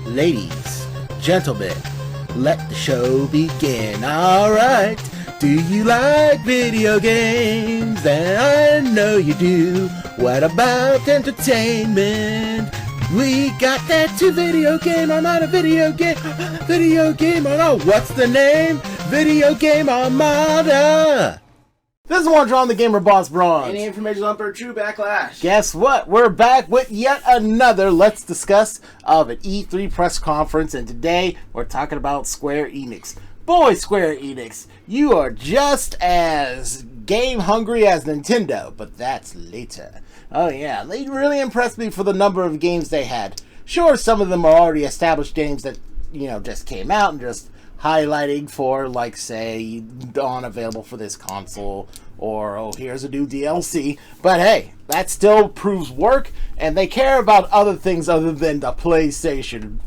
Ladies, gentlemen, let the show begin. Alright, do you like video games? And I know you do. What about entertainment? We got that too. Video game, I'm on a video game. Video game, oh, what's the name? Video Game Armada. This is one John the Gamer Boss Bronze. Any information on per true backlash? Guess what? We're back with yet another Let's Discuss of an E3 press conference, and today we're talking about Square Enix. Boy, Square Enix, you are just as game hungry as Nintendo, but that's later. Oh yeah, they really impressed me for the number of games they had. Sure, some of them are already established games that, just came out and just highlighting for, like, say, aren't available for this console, or, oh, here's a new DLC. But hey, that still proves work, and they care about other things other than the PlayStation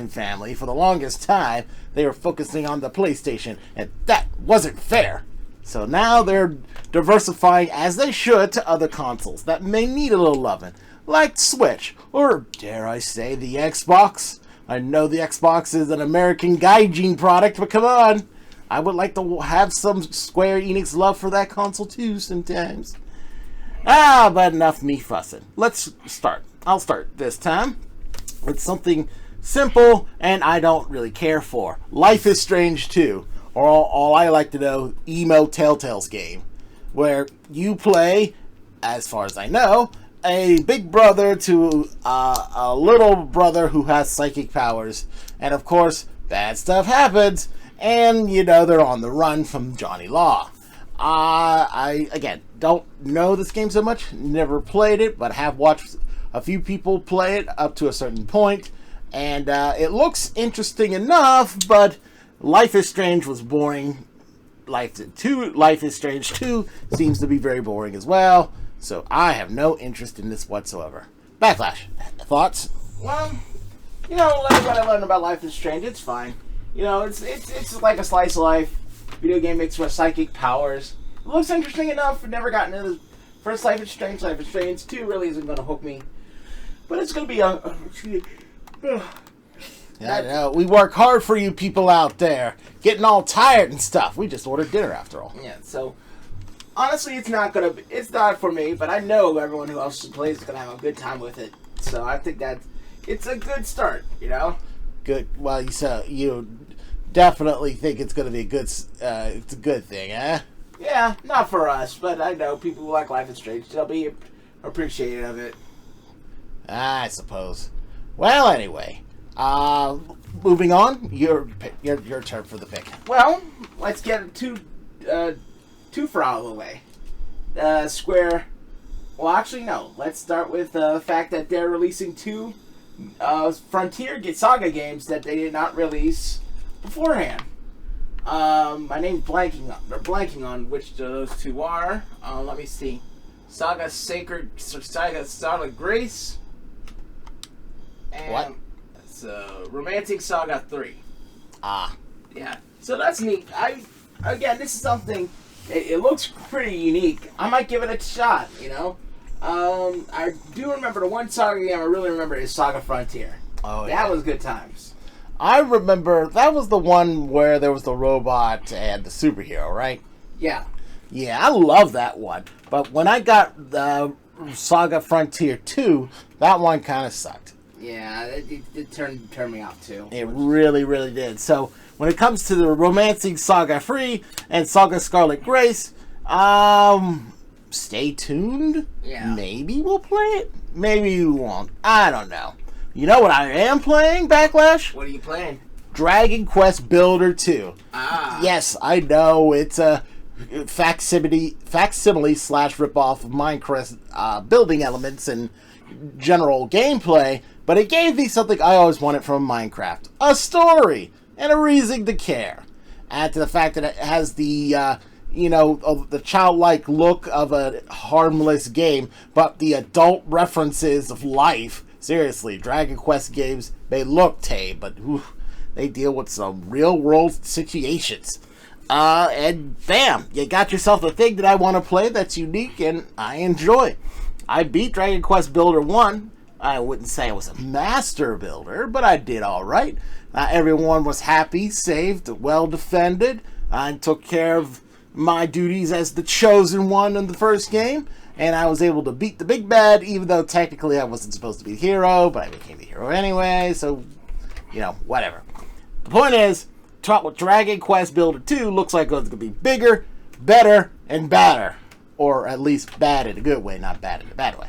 family. For the longest time, they were focusing on the PlayStation, and that wasn't fair. So now they're diversifying, as they should, to other consoles that may need a little loving, like Switch, or, dare I say, the Xbox. I know the Xbox is an American gaijin product, but come on. I would like to have some Square Enix love for that console too sometimes. But enough me fussing. Let's start. I'll start this time with something simple and I don't really care for. Life is Strange 2, or all I like to know, emo Telltale's game, where you play, as far as I know, a big brother to a little brother who has psychic powers, and of course bad stuff happens, and they're on the run from Johnny Law. I again don't know this game so much, never played it, but have watched a few people play it up to a certain point, and it looks interesting enough, but Life is Strange was boring. Life is Strange 2 seems to be very boring as well. So I have no interest in this whatsoever. Backlash. Thoughts? Well, like what I learned about Life is Strange, it's fine. It's like a slice of life video game mixed with psychic powers. It looks interesting enough. I've never gotten into the first Life is Strange. Life is Strange 2 really isn't going to hook me. But it's going to be I know. We work hard for you people out there. Getting all tired and stuff. We just ordered dinner after all. Yeah, so honestly, it's not for me, but I know everyone who else plays is going to have a good time with it. So I think that it's a good start, Good. Well, you definitely think it's going to be it's a good thing, eh? Yeah, not for us, but I know people who like Life is Strange, they'll be appreciative of it. I suppose. Well, anyway, moving on, your turn for the pick. Well, let's get two for out of the way. Square. Well, actually, no. Let's start with the fact that they're releasing two Frontier Saga games that they did not release beforehand. My name's blanking on which of those two are. Let me see. Saga Starlight Grace. And what? It's Romantic Saga 3. Ah. Yeah. So that's neat. This is something. It looks pretty unique. I might give it a shot, I do remember the one Saga game I really remember is Saga Frontier. Oh, yeah. That was good times. I remember, that was the one where there was the robot and the superhero, right? Yeah. Yeah, I love that one. But when I got the Saga Frontier 2, that one kind of sucked. Yeah, it turned me off too. It really, really did. So when it comes to the Romancing Saga Free and Saga Scarlet Grace, stay tuned. Yeah. Maybe we'll play it. Maybe we won't. I don't know. You know what I am playing, Backlash? What are you playing? Dragon Quest Builder 2. Ah. Yes, I know it's a facsimile / ripoff of Minecraft building elements and general gameplay, but it gave me something I always wanted from Minecraft. A story and a reason to care. Add to the fact that it has the the childlike look of a harmless game, but the adult references of life. Seriously, Dragon Quest games may look tame, but they deal with some real-world situations. And bam, you got yourself a thing that I want to play that's unique and I enjoy. I beat Dragon Quest Builder 1, I wouldn't say I was a master builder, but I did all right. Everyone was happy, saved, well defended. I took care of my duties as the chosen one in the first game, and I was able to beat the big bad, even though technically I wasn't supposed to be the hero, but I became the hero anyway, so, whatever. The point is, Dragon Quest Builder 2 looks like it's going to be bigger, better, and badder. Or at least bad in a good way, not bad in a bad way.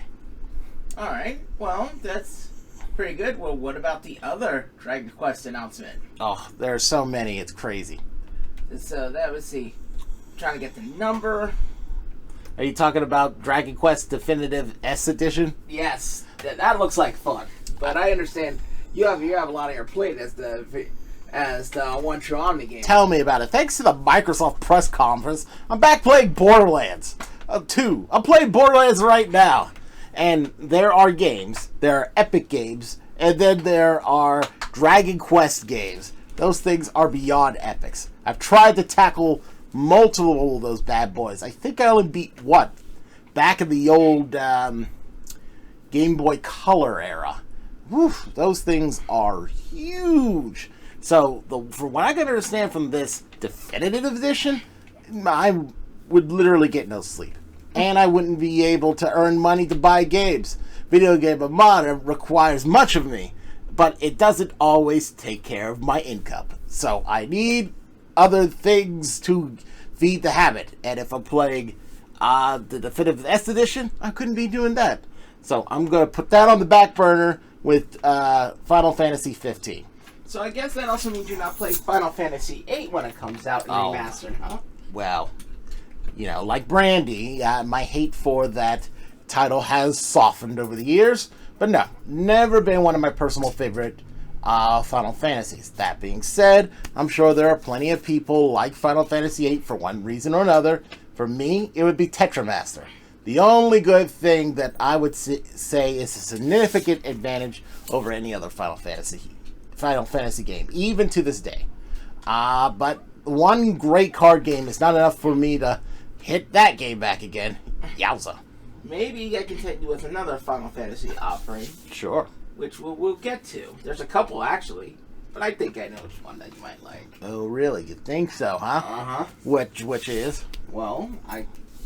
Alright, well, that's pretty good. Well, what about the other Dragon Quest announcement? Oh, there are so many, it's crazy. So, that was the... trying to get the number. Are you talking about Dragon Quest Definitive S Edition? Yes, that looks like fun. But I understand you have a lot on your plate as the one true Omni game. Tell me about it. Thanks to the Microsoft press conference, I'm back playing Borderlands 2. I'm playing Borderlands right now. And there are games. There are Epic games. And then there are Dragon Quest games. Those things are beyond epics. I've tried to tackle multiple of those bad boys. I think I only beat one. Back in the old Game Boy Color era. Whew, those things are huge. So, from what I can understand from this definitive edition, I would literally get no sleep. And I wouldn't be able to earn money to buy games. Video Game Armada requires much of me, but it doesn't always take care of my income. So, I need other things to feed the habit. And if I'm playing the definitive S edition, I couldn't be doing that. So, I'm going to put that on the back burner with Final Fantasy 15. So I guess that also means you're not playing Final Fantasy VIII when it comes out in remastered, huh? Well, like Brandy, my hate for that title has softened over the years. But no, never been one of my personal favorite Final Fantasies. That being said, I'm sure there are plenty of people like Final Fantasy VIII for one reason or another. For me, it would be Tetramaster. The only good thing that I would say is a significant advantage over any other Final Fantasy game, even to this day. But one great card game is not enough for me to hit that game back again. Yowza. Maybe I can take you with another Final Fantasy offering. Sure. Which we'll get to. There's a couple, actually. But I think I know which one that you might like. Oh, really? You think so, huh? Uh-huh. Which is? Well,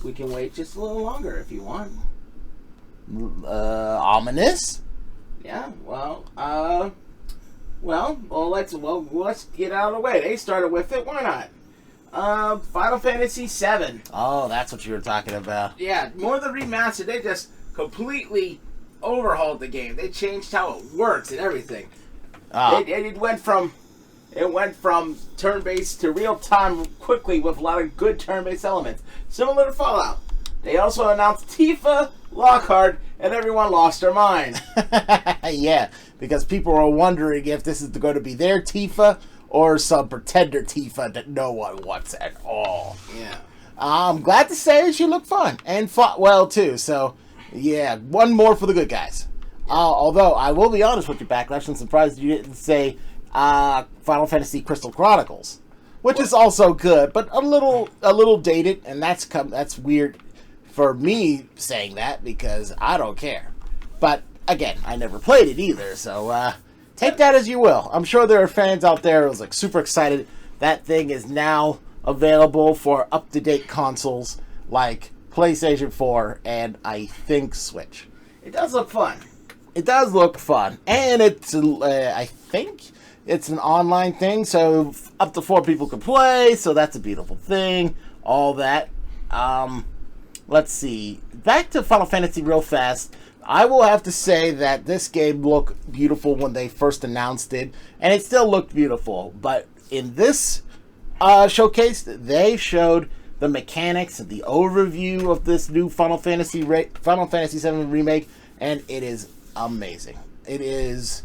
we can wait just a little longer if you want. Ominous? Yeah, let's get out of the way. They started with it, why not? Final Fantasy VII. Oh, that's what you were talking about. Yeah, more than remastered, they just completely overhauled the game. They changed how it works and everything. It went from turn-based to real-time quickly with a lot of good turn-based elements, similar to Fallout. They also announced Tifa, Lockhart, and everyone lost their mind. Yeah, because people are wondering if this is going to be their Tifa or some pretender Tifa that no one wants at all. Yeah. I'm glad to say she looked fun and fought well too. So, yeah, one more for the good guys. Although I will be honest with you, Backlash, I'm surprised you didn't say Final Fantasy Crystal Chronicles, which is also good, but a little dated, and that's weird for me saying that because I don't care. But again, I never played it either, so take that as you will. I'm sure there are fans out there who's like super excited. That thing is now available for up-to-date consoles like PlayStation 4 and I think Switch. It does look fun. It does look fun, and it's I think it's an online thing, so up to 4 people can play. So that's a beautiful thing. All that. Let's see. Back to Final Fantasy real fast. I will have to say that this game looked beautiful when they first announced it, and it still looked beautiful. But in this showcase, they showed the mechanics and the overview of this new Final Fantasy VII Remake, and it is amazing. It is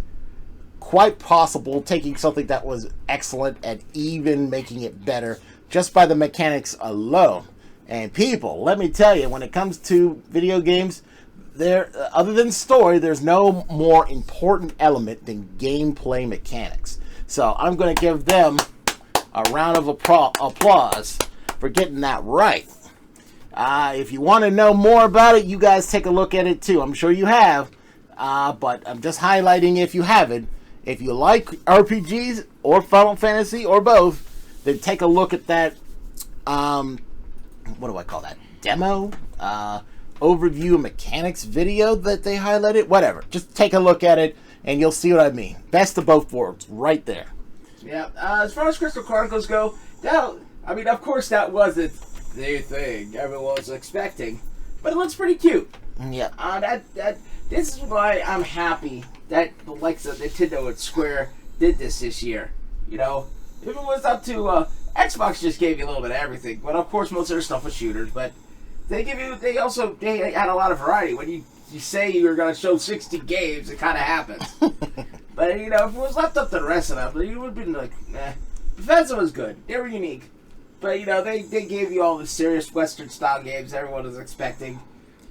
quite possible taking something that was excellent and even making it better just by the mechanics alone. And people, let me tell you, when it comes to video games, other than story, there's no more important element than gameplay mechanics. So I'm going to give them a round of applause for getting that right. If you want to know more about it, you guys take a look at it too. I'm sure you have. But I'm just highlighting if you haven't. If you like RPGs or Final Fantasy or both, then take a look at that, what do I call that? Demo? Overview and mechanics video that they highlighted? Whatever. Just take a look at it and you'll see what I mean. Best of both worlds right there. Yeah, as far as Crystal Chronicles go, of course that wasn't the thing everyone was expecting, but it looks pretty cute. Yeah. This is why I'm happy that the likes of Nintendo and Square did this year. You know, if it was up to Xbox, just gave you a little bit of everything, but of course most of their stuff was shooters. But they had a lot of variety. When you say you're going to show 60 games, it kind of happens. But if it was left up to the rest of them, you would have been like, eh. Bethesda was good. They were unique. But they gave you all the serious Western style games everyone was expecting.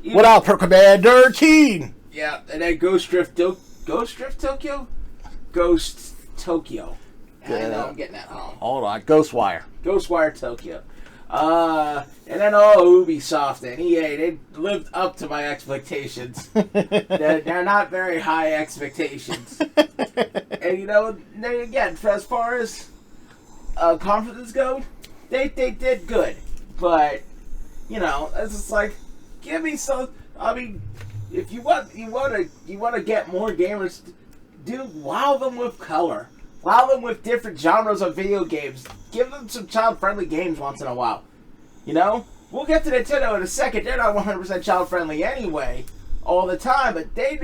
What up, for Commander Keen? Yeah, and then Ghost Tokyo. I know I'm getting that wrong. Hold on, Ghostwire Tokyo. And then Ubisoft and EA, they lived up to my expectations. they're not very high expectations. And then again, as far as conferences go, they did good. But it's just like, give me some. I mean, if you want to get more gamers, wow them with color, wow them with different genres of video games. Give them some child-friendly games once in a while. We'll get to Nintendo in a second. They're not 100% child-friendly anyway, all the time. But they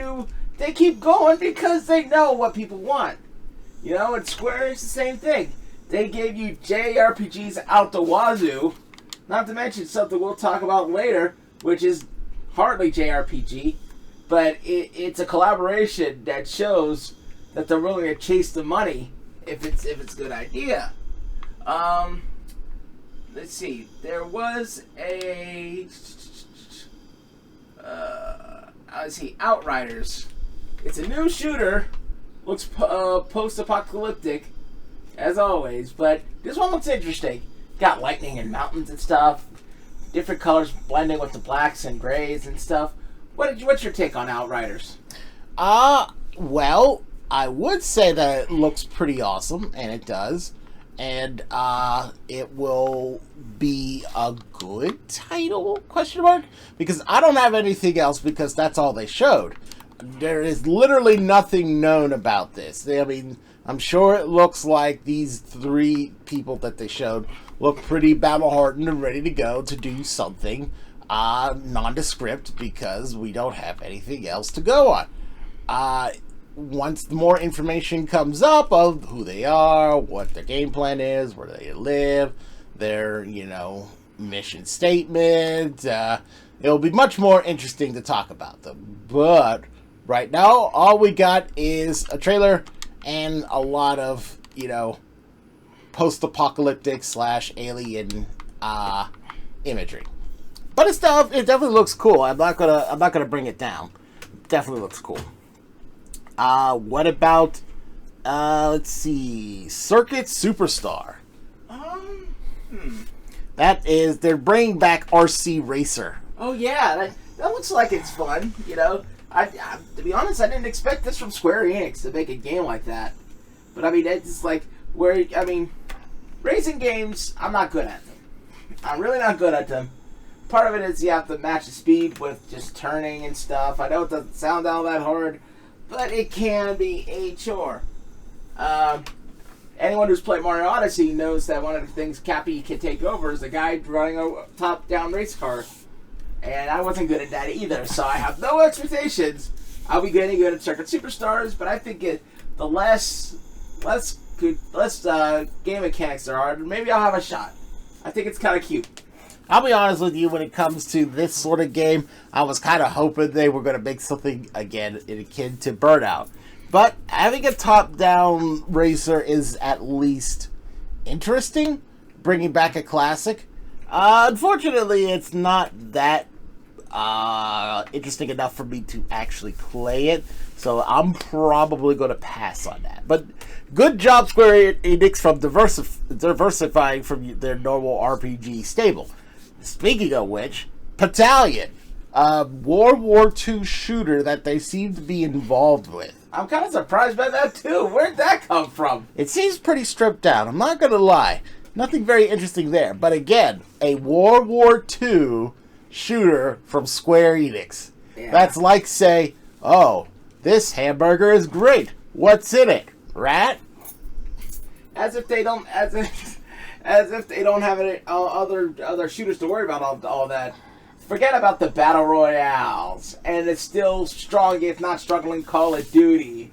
keep going because they know what people want. And Square is the same thing. They gave you JRPGs out the wazoo. Not to mention something we'll talk about later, which is hardly JRPG, but it's a collaboration that shows that they're willing to chase the money if it's a good idea. Let's see. There was Outriders. It's a new shooter. Looks post-apocalyptic, as always, but this one looks interesting. Got lightning and mountains and stuff. Different colors blending with the blacks and grays and stuff. What's your take on Outriders? Well, I would say that it looks pretty awesome, and it does. And it will be a good title, ? Because I don't have anything else, because that's all they showed. There is literally nothing known about this. I'm sure it looks like these 3 people that they showed look pretty battle-hardened and ready to go to do something nondescript, because we don't have anything else to go on. Once more information comes up of who they are, what their game plan is, where they live, their, mission statement, it'll be much more interesting to talk about them. But right now, all we got is a trailer and a lot of, post-apocalyptic / alien imagery. But it definitely looks cool. I'm not gonna bring it down. It definitely looks cool. What about let's see, Circuit Superstar? That is, they're bringing back RC Racer. Oh yeah, that looks like it's fun. I to be honest, I didn't expect this from Square Enix to make a game like that. But it's like racing games, I'm not good at them. I'm really not good at them. Part of it is you have to match the speed with just turning and stuff. I know it doesn't sound all that hard, but it can be a chore. Anyone who's played Mario Odyssey knows that one of the things Cappy can take over is a guy running a top-down race car. And I wasn't good at that either, so I have no expectations I'll be getting good at Circuit Superstars, but I think the less game mechanics there are, maybe I'll have a shot. I think it's kind of cute. I'll be honest with you, when it comes to this sort of game, I was kind of hoping they were going to make something, again, akin to Burnout. But having a top-down racer is at least interesting, bringing back a classic. Unfortunately, it's not that interesting enough for me to actually play it, so I'm probably going to pass on that. But good job, Square Enix, from diversifying from their normal RPG stable. Speaking of which, Battalion. World War II shooter that they seem to be involved with. I'm kind of surprised by that too. Where'd that come from? It seems pretty stripped down. I'm not going to lie. Nothing very interesting there. But again, a World War II shooter from Square Enix. Yeah. That's like, say, oh, this hamburger is great. What's in it? Rat? As if they don't have any other shooters to worry about all that. Forget about the battle royales and it's still strong, if not struggling, Call of Duty.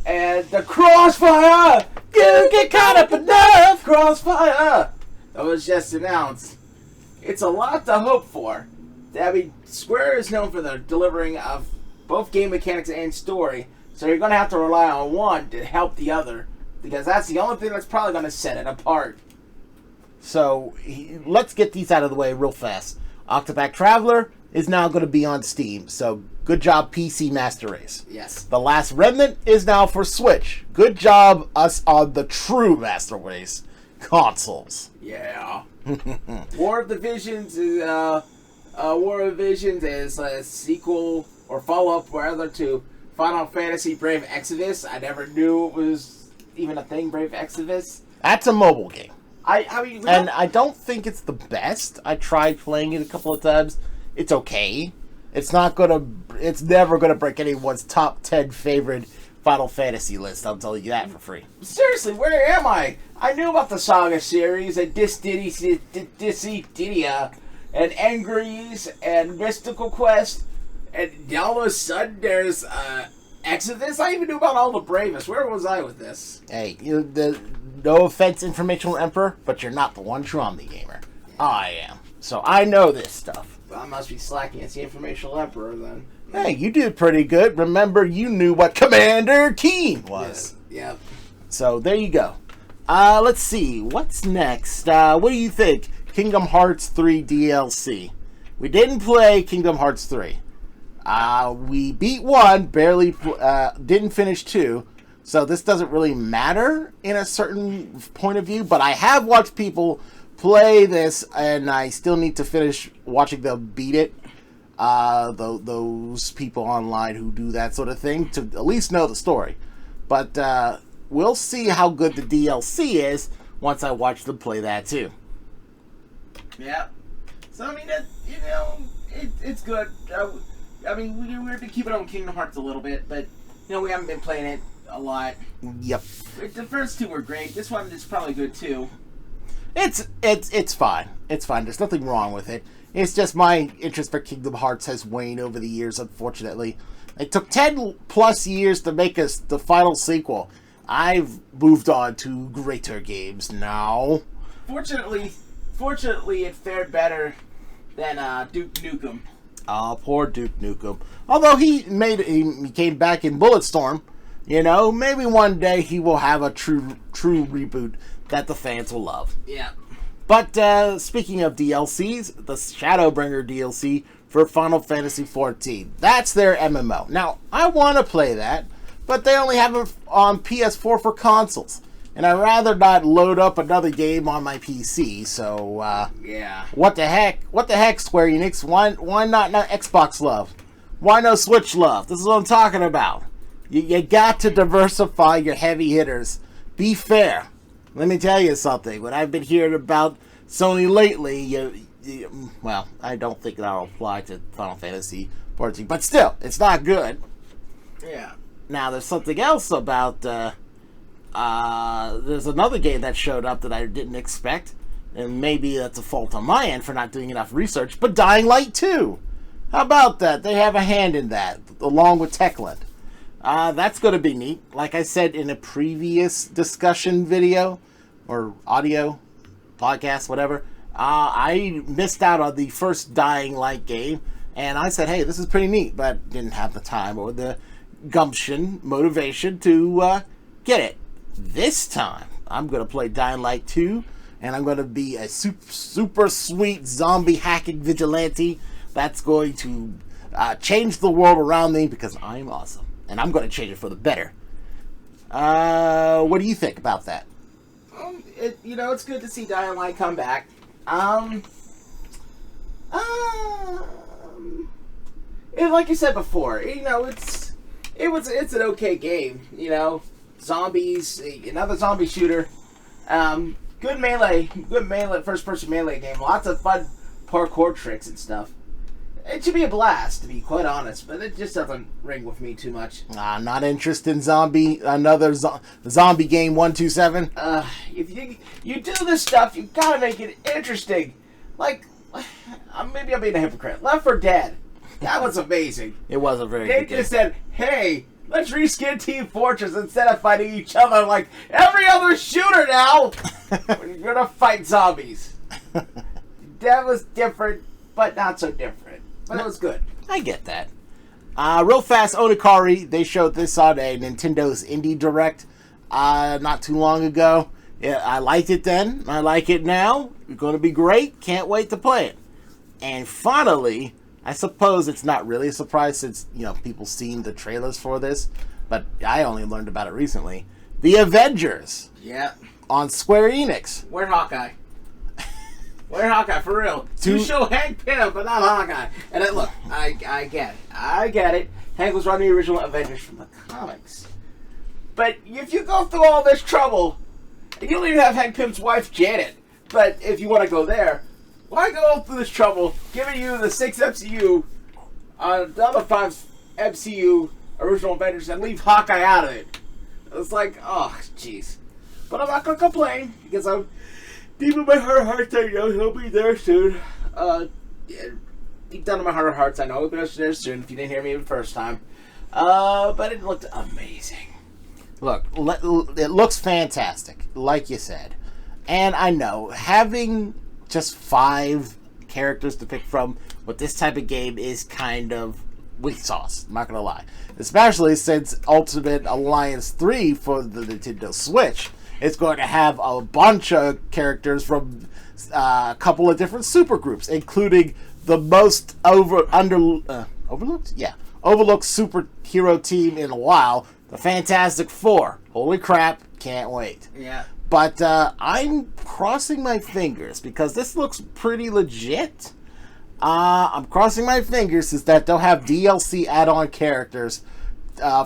And the Crossfire! Get caught up enough! Crossfire! That was just announced. It's a lot to hope for. I mean, Square is known for the delivering of both game mechanics and story, so you're going to have to rely on one to help the other, because that's the only thing that's probably going to set it apart. So, let's get these out of the way real fast. Octopath Traveler is now going to be on Steam, so good job PC Master Race. Yes. The Last Remnant is now for Switch. Good job us on the true Master Race consoles. Yeah. War of the Visions is a sequel or follow-up rather to Final Fantasy Brave Exvius. I never knew it was even a thing, Brave Exvius. That's a mobile game. I mean, and I don't think it's the best. I tried playing it a couple of times. It's okay. It's never gonna break anyone's top 10 favorite Final Fantasy list. I'll tell you that for free. Seriously, where am I? I knew about the Saga series and Dissidia and Angries and Mystical Quest, and all of a sudden there's Exodus. I even knew about all the Bravest. Where was I with this? Hey, no offense, Informational Emperor, but you're not the one true Omni gamer. I am. So I know this stuff. Well, I must be slacking as the Informational Emperor then. Hey, you did pretty good. Remember, you knew what Commander Keen was. Yep. So there you go. Let's see. What's next? What do you think? Kingdom Hearts 3 DLC. We didn't play Kingdom Hearts 3. We beat 1, barely didn't finish 2. So this doesn't really matter in a certain point of view, but I have watched people play this, and I still need to finish watching them beat it. Those people online who do that sort of thing, to at least know the story. But we'll see how good the DLC is once I watch them play that too. Yeah. So I mean, it's good. I mean, we've been keeping on Kingdom Hearts a little bit, but we haven't been playing it a lot. Yep. The first two were great. This one is probably good too. It's fine. It's fine. There's nothing wrong with it. It's just my interest for Kingdom Hearts has waned over the years, unfortunately. It took 10 plus years to make us the final sequel. I've moved on to greater games now. Fortunately, it fared better than Duke Nukem. Oh, poor Duke Nukem. Although he came back in Bulletstorm, maybe one day he will have a true reboot that the fans will love. Yeah. But speaking of DLCs, the Shadowbringer DLC for Final Fantasy XIV. That's their MMO. Now, I want to play that, but they only have it on PS4 for consoles. And I'd rather not load up another game on my PC, so yeah. What the heck? What the heck, Square Enix? Why not Xbox love? Why no Switch love? This is what I'm talking about. You got to diversify your heavy hitters. Be fair. Let me tell you something. What I've been hearing about Sony lately, well, I don't think that'll apply to Final Fantasy XIV, but still, it's not good. Yeah. Now, there's something else about, there's another game that showed up that I didn't expect, and maybe that's a fault on my end for not doing enough research, but Dying Light 2. How about that? They have a hand in that, along with Techland. That's going to be neat. Like I said in a previous discussion video, or audio, podcast, whatever, I missed out on the first Dying Light game, and I said, hey, this is pretty neat, but didn't have the time or the gumption, motivation to get it. This time, I'm going to play Dying Light 2, and I'm going to be a super sweet zombie hacking vigilante that's going to change the world around me because I'm awesome. And I'm going to change it for the better. What do you think about that? It's good to see Dying Light come back. like you said before, it's an okay game. Zombies, another zombie shooter. Good melee, first-person melee game. Lots of fun parkour tricks and stuff. It should be a blast, to be quite honest, but it just doesn't ring with me too much. Not interested in zombie game 127. If you do this stuff, you gotta make it interesting. Like, maybe I'm being a hypocrite. Left 4 Dead, that was amazing. It was a very They good game. just said, "Hey, let's reskin Team Fortress instead of fighting each other like every other shooter now. We're gonna fight zombies." That was different, but not so different. But it was good. I get that. Real fast, Onigiri, they showed this on a Nintendo's Indie Direct not too long ago. Yeah, I liked it then. I like it now. It's going to be great. Can't wait to play it. And finally, I suppose it's not really a surprise since, people seen the trailers for this, but I only learned about it recently. The Avengers. Yeah. On Square Enix. Where's Hawkeye? Where's Hawkeye, for real? You show Hank Pym, but not Hawkeye. And look, I get it. I get it. Hank was running the original Avengers from the comics. But if you go through all this trouble, and you don't even have Hank Pym's wife, Janet, but if you want to go there, why go through this trouble giving you the 6 MCU, the other 5 MCU original Avengers, and leave Hawkeye out of it? It's like, oh, jeez. But I'm not going to complain, because I'm deep in my heart of hearts, I know he'll be there soon. Deep down in my heart of hearts, I know he'll be there soon, if you didn't hear me the first time. But it looked amazing. Look, it looks fantastic, like you said. And I know, having just 5 characters to pick from with this type of game is kind of weak sauce, I'm not going to lie. Especially since Ultimate Alliance 3 for the Nintendo Switch, it's going to have a bunch of characters from a couple of different supergroups, including the most overlooked superhero team in a while, the Fantastic Four. Holy crap, can't wait. Yeah. But I'm crossing my fingers because this looks pretty legit. I'm crossing my fingers is that they'll have DLC add-on characters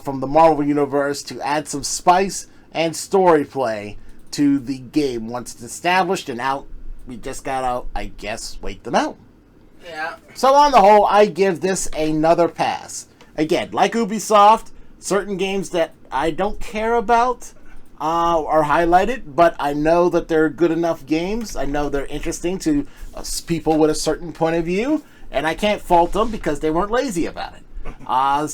from the Marvel Universe to add some spice and story play to the game. Once it's established and out, we just gotta, I guess, wait them out. Yeah. So on the whole, I give this another pass. Again, like Ubisoft, certain games that I don't care about are highlighted, but I know that they're good enough games. I know they're interesting to people with a certain point of view, and I can't fault them because they weren't lazy about it.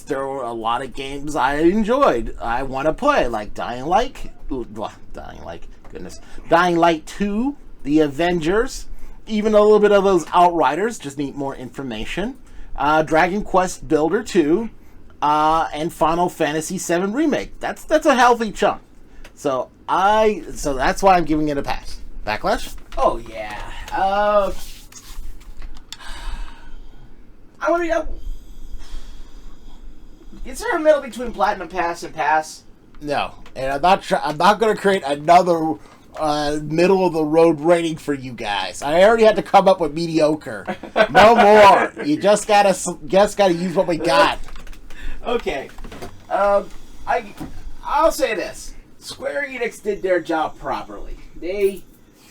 There were a lot of games I enjoyed. I want to play, like Dying Light 2, The Avengers, even a little bit of those Outriders, just need more information. Dragon Quest Builder 2, and Final Fantasy VII Remake. That's a healthy chunk. So that's why I'm giving it a pass. Backlash? Oh yeah. I want to. Is there a middle between Platinum Pass and Pass? No, and I'm not going to create another middle of the road rating for you guys. I already had to come up with mediocre. No more. You just gotta use what we got. Okay. I'll say this: Square Enix did their job properly. They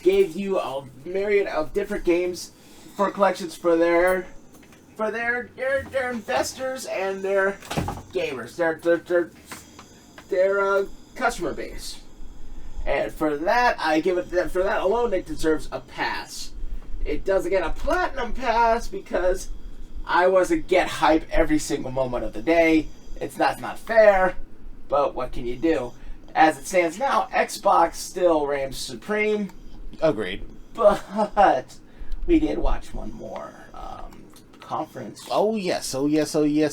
gave you a myriad of different games for collections for their investors and their gamers, their customer base. And for that, for that alone, it deserves a pass. It doesn't get a platinum pass because I wasn't get hype every single moment of the day. It's not fair, but what can you do? As it stands now, Xbox still reigns supreme. Agreed. But we did watch one more conference. Oh yes,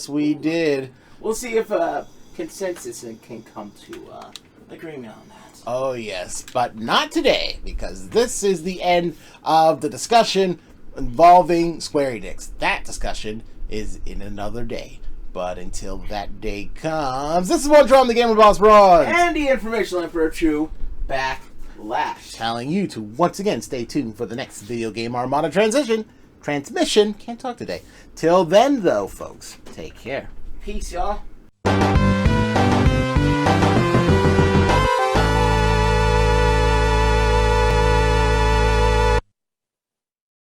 we did. We'll see if consensus can come to agreement on that. Oh yes, but not today, because this is the end of the discussion involving Square Enix. That discussion is in another day. But until that day comes, this is what Drum the Gamer Boss Bronze. And the Informational Emperor True Backlash. Telling you to once again stay tuned for the next Video Game Armada transition. transmission. Can't talk today. Till then, though, folks, take care. Peace, y'all.